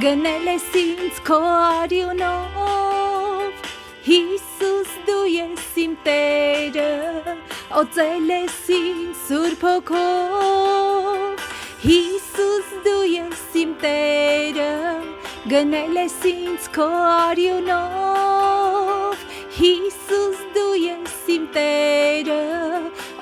Գնել ես ինձ քո արյունով Հիսուս դու ես իմ Տերը Օծել ես ինձ Սուրբ Հոգով Հիսուս դու ես իմ Տերը Գնել ես ինձ քո արյունով Հիսուս դու ես իմ Տերը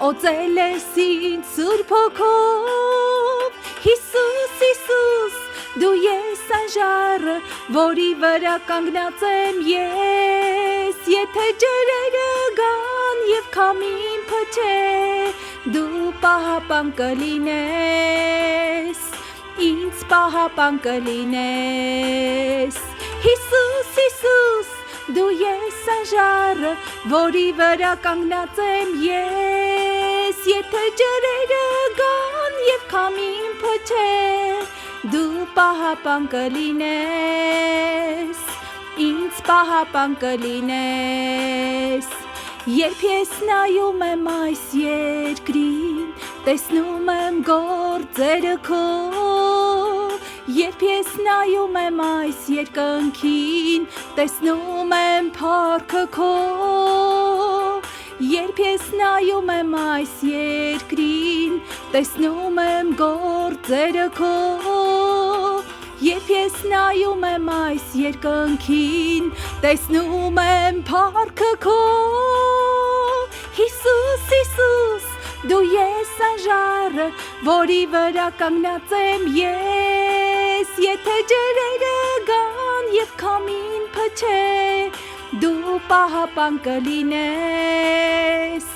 Օծել ես ինձ Սուրբ Հոգով Հիսուս, Հիսուս Դու ես այն ժառը, որի վրա կանգնած եմ ես Եթե ջրերը գան և քամին փչե Դու պահապան կլինես Ինձ պահապան կլինես Հիսուս, Հիսուս Դու ես այն ժառը, որի վրա կանգնած եմ ես Եթե ջրերը գան և քամին փչե Դու պահապան կլինես, ինձ պահապան կլինես Երբ ես նայում եմ այս երկրին, տեսնում եմ գործերը քո Երբ ես նայում եմ այս երկնքին, տեսնում եմ փառքը քո Երբ ես նայում եմ այս երկրին, տեսնում եմ գործերը քո Երբ ես նայում եմ այս երկնքին, տեսնում եմ փառքը քո Հիսուս, Հիսուս, դու ես այն ժառը, որի վրա կանգնած եմ ես Եթե ջրերը գան և քամին փչե Դու պահապան կլինես,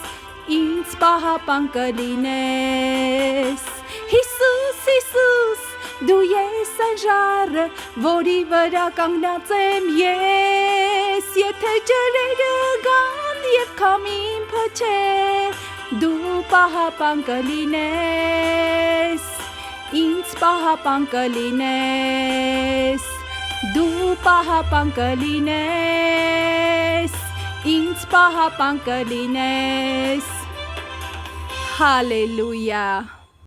ինձ պահապան կլինես Հիսուս, Հիսուս, դու ես այն ժառը, որի վրա կանգնած եմ ես Եթե ջրերը գան և քամին փչե Դու պահապան կլինես, ինձ պահապան կլինես Դու պահապան կլինես, ինձ պահապան կլինես Հալելույա